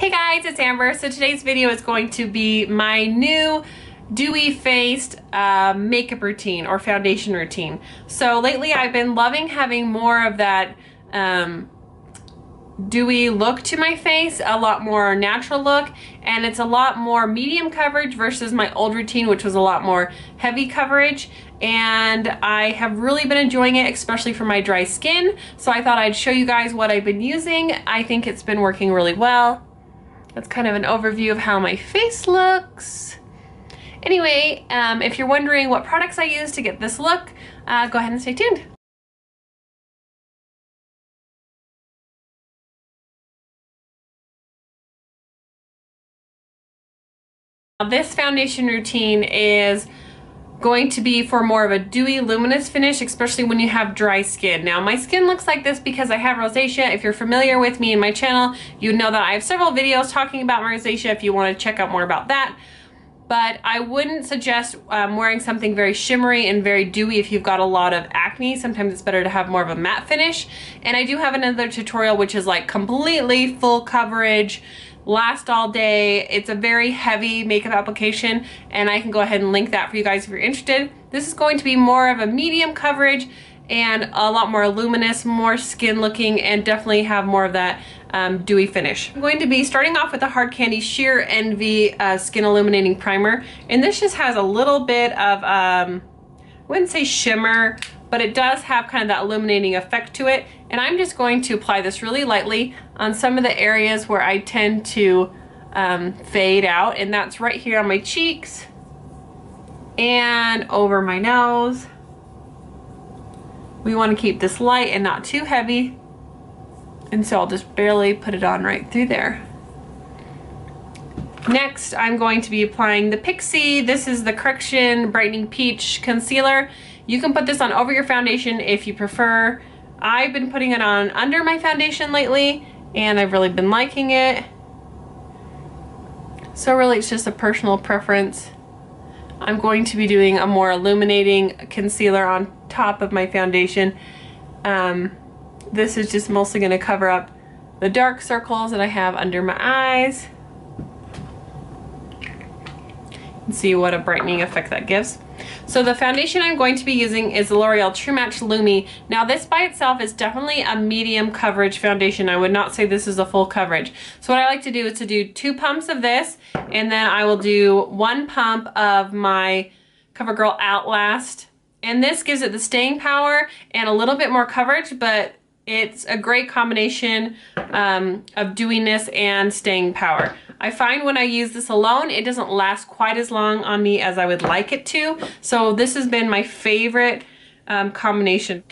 Hey guys, it's Amber. So today's video is going to be my new dewy faced makeup routine or foundation routine. So lately I've been loving having more of that dewy look to my face, a lot more natural look, and it's a lot more medium coverage versus my old routine, which was a lot more heavy coverage. And I have really been enjoying it, especially for my dry skin. So I thought I'd show you guys what I've been using. I think it's been working really well. That's kind of an overview of how my face looks. Anyway, if you're wondering what products I use to get this look, go ahead and stay tuned. This foundation routine is going to be for more of a dewy, luminous finish, especially when you have dry skin. Now, my skin looks like this because I have rosacea. If you're familiar with me and my channel, you know that I have several videos talking about my rosacea if you want to check out more about that. But I wouldn't suggest wearing something very shimmery and very dewy if you've got a lot of acne. Sometimes it's better to have more of a matte finish. And I do have another tutorial which is like completely full coverage, last all day. It's a very heavy makeup application, and I can go ahead and link that for you guys if you're interested. This is going to be more of a medium coverage and a lot more luminous, more skin looking, and definitely have more of that dewy finish. I'm going to be starting off with the Hard Candy Sheer Envy Skin Illuminating Primer, and this just has a little bit of, I wouldn't say shimmer, but it does have kind of that illuminating effect to it. And I'm just going to apply this really lightly on some of the areas where I tend to fade out, and that's right here on my cheeks and over my nose. We want to keep this light and not too heavy, and so I'll just barely put it on right through there. Next, I'm going to be applying the IPSY. This is the Correction Brightening Peach Concealer. You can put this on over your foundation if you prefer. I've been putting it on under my foundation lately, and I've really been liking it. So really it's just a personal preference. I'm going to be doing a more illuminating concealer on top of my foundation. This is just mostly going to cover up the dark circles that I have under my eyes. And see what a brightening effect that gives. So the foundation I'm going to be using is the L'Oreal True Match Lumi. Now this by itself is definitely a medium coverage foundation. I would not say this is a full coverage. So what I like to do is to do 2 pumps of this, and then I will do 1 pump of my CoverGirl Outlast. And this gives it the staying power and a little bit more coverage, but it's a great combination of dewiness and staying power. I find when I use this alone, it doesn't last quite as long on me as I would like it to. So this has been my favorite combination.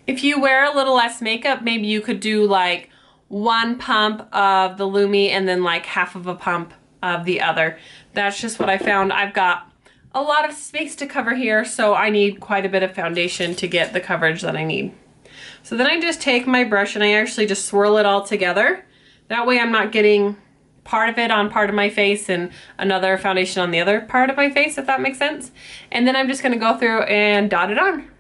If you wear a little less makeup, maybe you could do like 1 pump of the Lumi and then like half of a pump of the other. That's just what I found. I've got a lot of space to cover here, so I need quite a bit of foundation to get the coverage that I need. So then I just take my brush and I actually just swirl it all together. That way I'm not getting part of it on part of my face and another foundation on the other part of my face, if that makes sense. And then I'm just gonna go through and dot it on.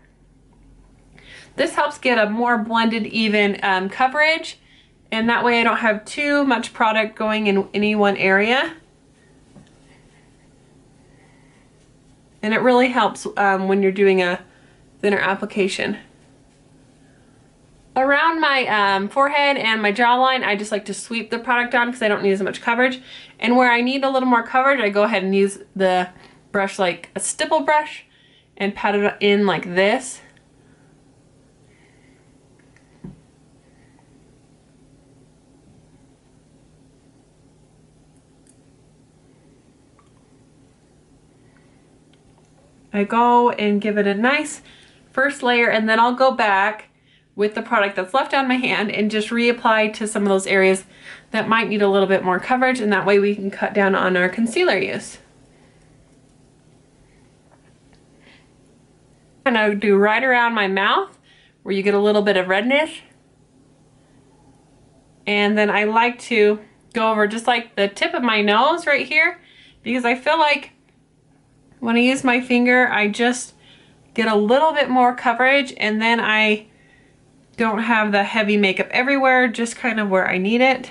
This helps get a more blended, even coverage, and that way I don't have too much product going in any one area. And it really helps when you're doing a thinner application. Around my forehead and my jawline, I just like to sweep the product on because I don't need as much coverage. And where I need a little more coverage, I go ahead and use the brush like a stipple brush and pat it in like this. I go and give it a nice first layer, and then I'll go back with the product that's left on my hand and just reapply to some of those areas that might need a little bit more coverage, and that way we can cut down on our concealer use. And I do right around my mouth where you get a little bit of redness. And then I like to go over just like the tip of my nose right here, because I feel like when I use my finger, I just get a little bit more coverage, and then I don't have the heavy makeup everywhere, just kind of where I need it.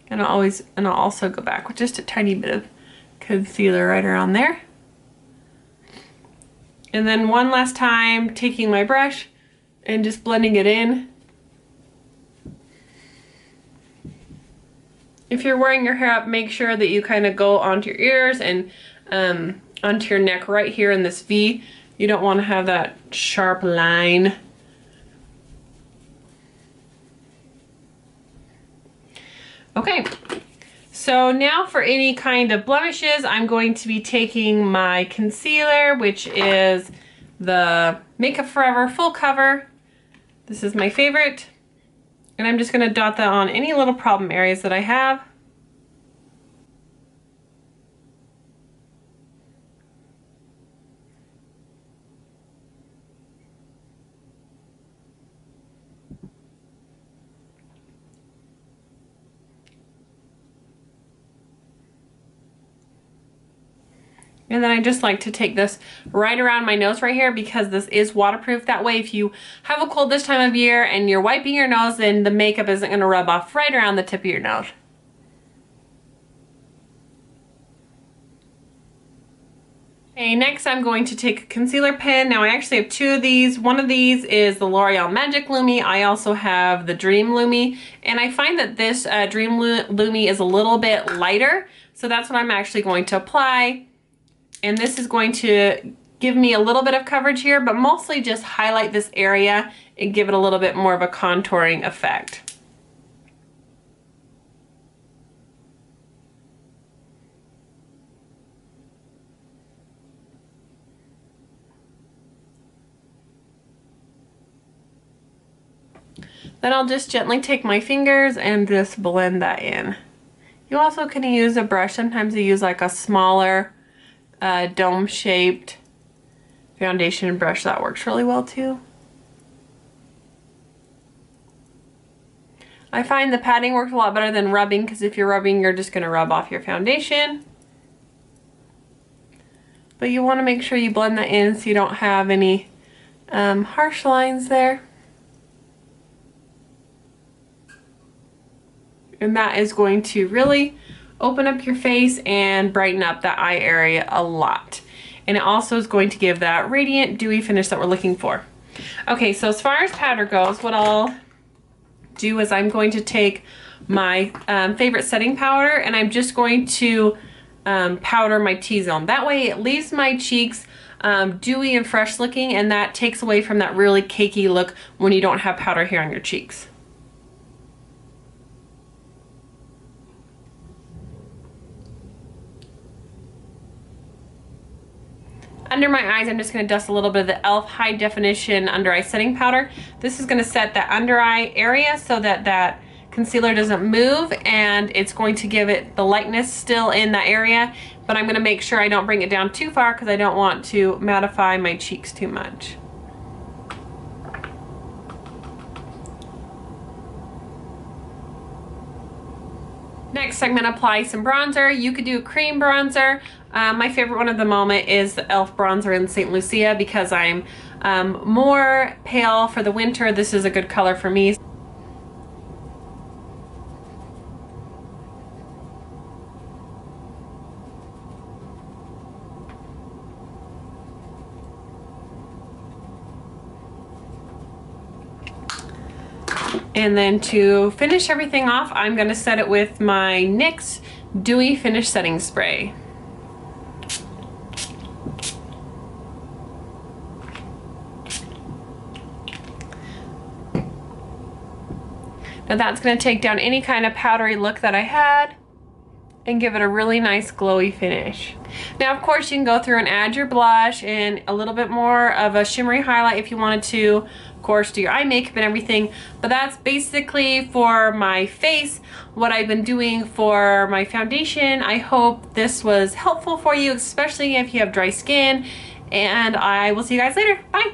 And I'll also go back with just a tiny bit of concealer right around there. And then one last time, taking my brush and just blending it in. If you're wearing your hair up, make sure that you kind of go onto your ears and onto your neck right here in this V. You don't want to have that sharp line. Okay, so now for any kind of blemishes, I'm going to be taking my concealer, which is the Makeup Forever Full Cover. This is my favorite. And I'm just going to dot that on any little problem areas that I have. And then I just like to take this right around my nose right here because this is waterproof. That way if you have a cold this time of year and you're wiping your nose, then the makeup isn't going to rub off right around the tip of your nose. Okay, next I'm going to take a concealer pen. Now I actually have two of these. One of these is the L'Oreal Magic Lumi. I also have the Dream Lumi. And I find that this Dream Lumi is a little bit lighter. So that's what I'm actually going to apply. And this is going to give me a little bit of coverage here, but mostly just highlight this area and give it a little bit more of a contouring effect. Then I'll just gently take my fingers and just blend that in. You also can use a brush. Sometimes I use like a smaller dome-shaped foundation brush. That works really well too. I find the patting works a lot better than rubbing, because if you're rubbing, you're just going to rub off your foundation. But you want to make sure you blend that in so you don't have any harsh lines there. And that is going to really open up your face and brighten up that eye area a lot. And it also is going to give that radiant, dewy finish that we're looking for. Okay, so as far as powder goes, what I'll do is I'm going to take my favorite setting powder, and I'm just going to powder my T-zone. That way it leaves my cheeks dewy and fresh looking, and that takes away from that really cakey look when you don't have powder here on your cheeks. Under my eyes, I'm just going to dust a little bit of the e.l.f. High Definition Under Eye Setting Powder. This is going to set that under eye area so that that concealer doesn't move, and it's going to give it the lightness still in that area, but I'm going to make sure I don't bring it down too far because I don't want to mattify my cheeks too much. Next, I'm going to apply some bronzer. You could do a cream bronzer. My favorite one at the moment is the e.l.f. bronzer in St. Lucia because I'm more pale for the winter. This is a good color for me. And then to finish everything off, I'm going to set it with my NYX Dewy Finish Setting Spray. Now that's going to take down any kind of powdery look that I had and give it a really nice glowy finish. Now of course you can go through and add your blush and a little bit more of a shimmery highlight if you wanted to. Of course do your eye makeup and everything, but that's basically for my face what I've been doing for my foundation. I hope this was helpful for you, especially if you have dry skin, and I will see you guys later. Bye!